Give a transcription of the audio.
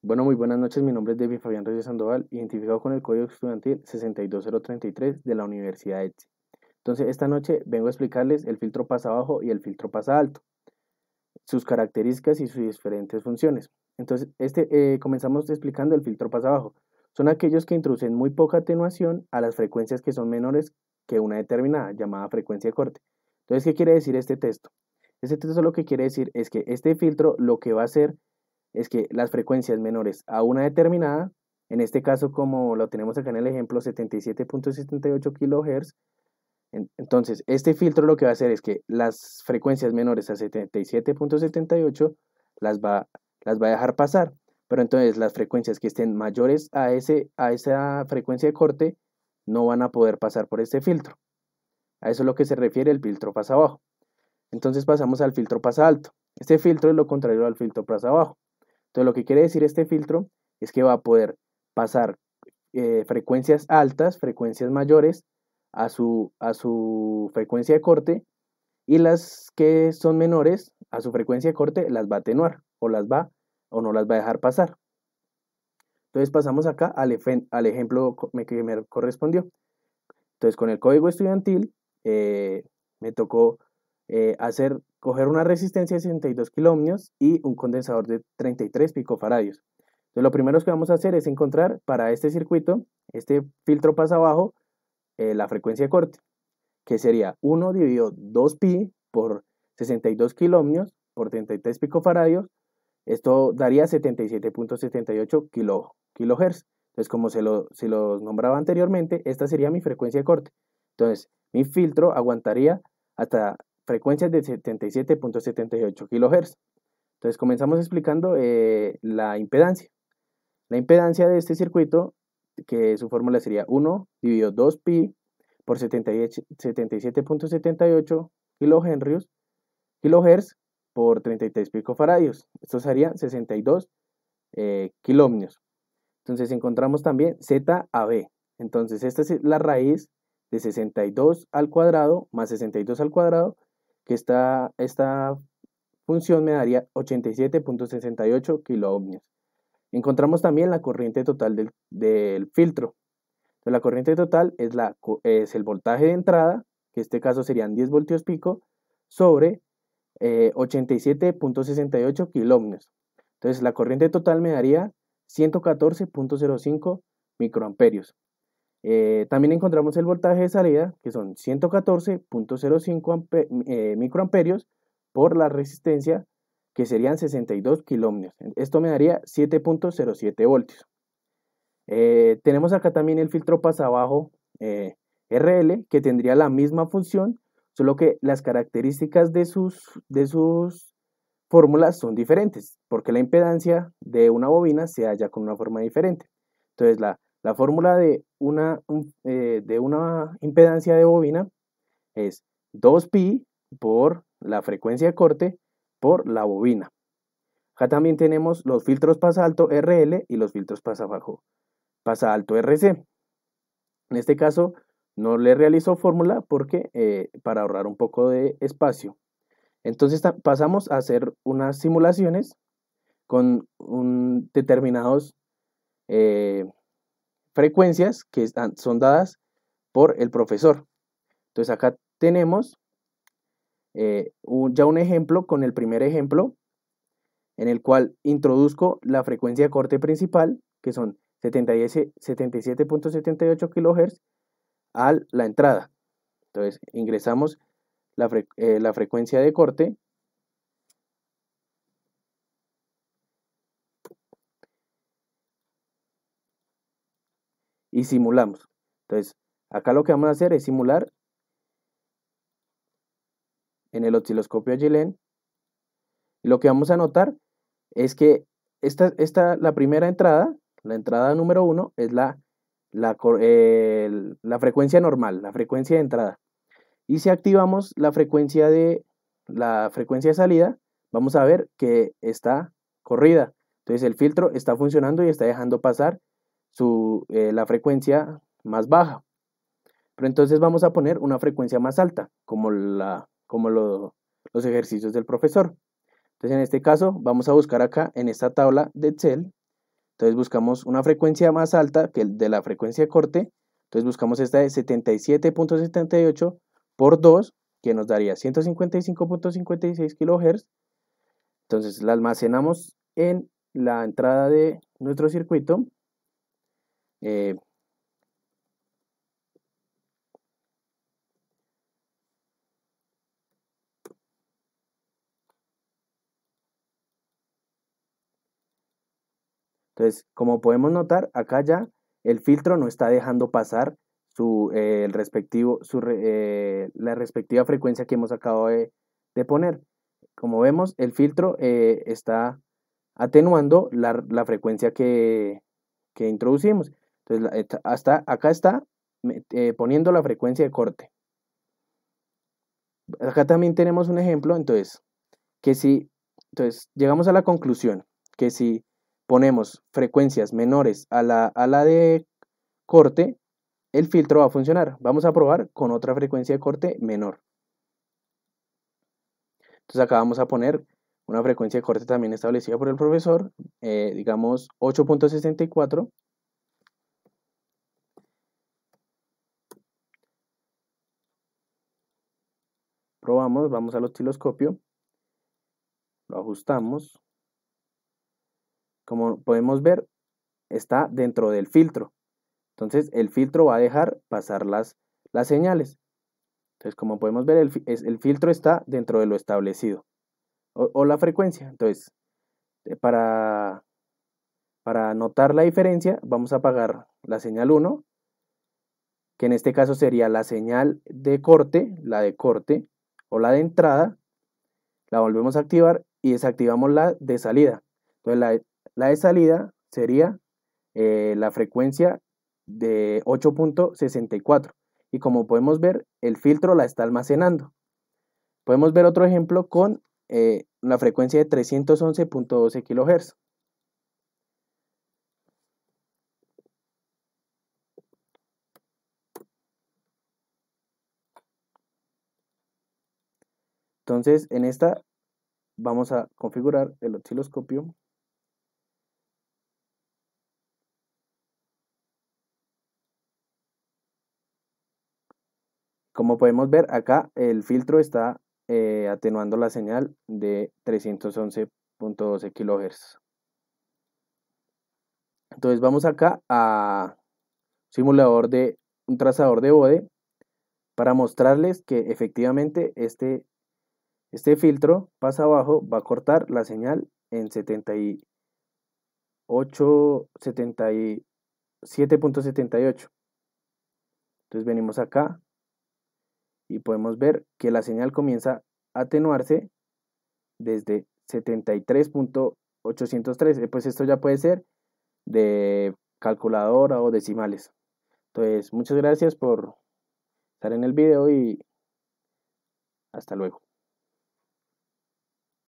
Bueno, muy buenas noches. Mi nombre es David Fabián Reyes Sandoval, identificado con el Código Estudiantil 62033 de la Universidad ETSE. Entonces, esta noche vengo a explicarles el filtro pasa abajo y el filtro pasa alto, sus características y sus diferentes funciones. Entonces, comenzamos explicando el filtro pasa abajo. Son aquellos que introducen muy poca atenuación a las frecuencias que son menores que una determinada, llamada frecuencia de corte. Entonces, ¿qué quiere decir este texto? Este texto lo que quiere decir es que este filtro lo que va a hacer es que las frecuencias menores a una determinada, en este caso como lo tenemos acá en el ejemplo 77.78 kHz, entonces este filtro lo que va a hacer es que las frecuencias menores a 77.78 las va, las va a dejar pasar, pero entonces las frecuencias que estén mayores a esa frecuencia de corte no van a poder pasar por este filtro. A eso es lo que se refiere el filtro pasa abajo. Entonces pasamos al filtro pasa alto. Este filtro es lo contrario al filtro pasa abajo. Entonces, lo que quiere decir este filtro es que va a poder pasar frecuencias altas, frecuencias mayores, a su frecuencia de corte, y las que son menores a su frecuencia de corte las va a atenuar, o no las va a dejar pasar. Entonces, pasamos acá al ejemplo que me correspondió. Entonces, con el código estudiantil, me tocó coger una resistencia de 62 kiloohmios y un condensador de 33 picofaradios. Entonces, lo primero que vamos a hacer es encontrar para este circuito, este filtro pasa abajo, la frecuencia de corte, que sería 1 dividido 2pi por 62 kiloohmios por 33 picofaradios. Esto daría 77.78 kilohertz. Entonces, como se los nombraba anteriormente, esta sería mi frecuencia de corte. Entonces, mi filtro aguantaría hasta frecuencias de 77.78 kHz. Entonces, comenzamos explicando la impedancia. La impedancia de este circuito, que su fórmula sería 1 dividido 2pi por 77.78 kilohertz por 33 picofaradios. Esto sería 62 kiloohmios. Entonces encontramos también ZAB. Entonces esta es la raíz de 62 al cuadrado más 62 al cuadrado, que esta función me daría 87.68 kiloohmios. Encontramos también la corriente total del filtro. Entonces, la corriente total es el voltaje de entrada, que en este caso serían 10 voltios pico, sobre 87.68 kiloohmios. Entonces la corriente total me daría 114.05 microamperios. También encontramos el voltaje de salida, que son 114.05 microamperios por la resistencia, que serían 62 kiloohmios. Esto me daría 7.07 voltios. Tenemos acá también el filtro pasa abajo RL, que tendría la misma función, solo que las características de sus fórmulas son diferentes, porque la impedancia de una bobina se halla con una forma diferente. Entonces, la fórmula de una impedancia de bobina es 2pi por la frecuencia de corte por la bobina. Acá también tenemos los filtros pasa alto RL y los filtros pasa alto RC. En este caso, no le realizo fórmula porque para ahorrar un poco de espacio. Entonces pasamos a hacer unas simulaciones con determinados frecuencias que son dadas por el profesor. Entonces acá tenemos ya un ejemplo con el primer ejemplo, en el cual introduzco la frecuencia de corte principal, que son 77.78 kHz, a la entrada. Entonces ingresamos la frecuencia de corte y simulamos. Entonces, acá lo que vamos a hacer es simular en el osciloscopio Gillen. Y lo que vamos a notar es que la primera entrada, la entrada número 1, es la frecuencia normal, la frecuencia de entrada. Y si activamos la frecuencia de salida, vamos a ver que está corrida. Entonces el filtro está funcionando y está dejando pasar la frecuencia más baja. Pero entonces vamos a poner una frecuencia más alta, como los ejercicios del profesor. Entonces en este caso vamos a buscar acá en esta tabla de Excel Entonces buscamos una frecuencia más alta que el de la frecuencia de corte. Entonces buscamos esta de 77.78 por 2, que nos daría 155.56 kHz. Entonces la almacenamos en la entrada de nuestro circuito. Eh, entonces, como podemos notar, acá ya el filtro no está dejando pasar la respectiva frecuencia que hemos acabado de poner. Como vemos, el filtro está atenuando la frecuencia que introducimos. Entonces, hasta acá está poniendo la frecuencia de corte. Acá también tenemos un ejemplo, entonces, entonces llegamos a la conclusión que si ponemos frecuencias menores a la de corte, el filtro va a funcionar. Vamos a probar con otra frecuencia de corte menor. Entonces acá vamos a poner una frecuencia de corte también establecida por el profesor, digamos 8.64. Probamos, vamos al osciloscopio, lo ajustamos. Como podemos ver, está dentro del filtro. Entonces el filtro va a dejar pasar las señales. Entonces, como podemos ver, el filtro está dentro de lo establecido. O la frecuencia. Entonces, para notar la diferencia, vamos a apagar la señal 1, que en este caso sería la señal de corte, la de corte, o la de entrada. La volvemos a activar y desactivamos la de salida. Entonces, la de salida sería la frecuencia de 8.64. Y como podemos ver, el filtro la está almacenando. Podemos ver otro ejemplo con la frecuencia de 311.12 kHz. Entonces, en esta vamos a configurar el osciloscopio. Como podemos ver, acá el filtro está atenuando la señal de 311.12 kHz. Entonces vamos acá a simulador de un trazador de Bode para mostrarles que efectivamente este filtro pasa abajo va a cortar la señal en 77.78. Entonces venimos acá y podemos ver que la señal comienza a atenuarse desde 73.803. Pues esto ya puede ser de calculadora o decimales. Entonces, muchas gracias por estar en el video y hasta luego.